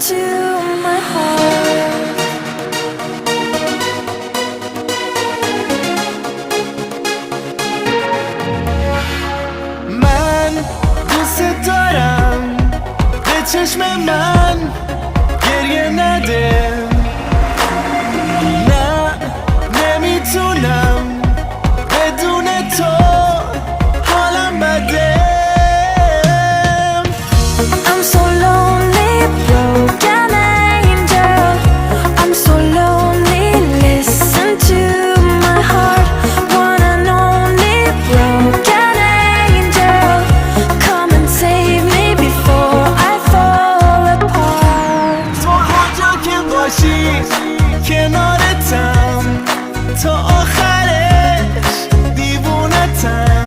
into my heart. من دوست دارم به چشم من گریه نده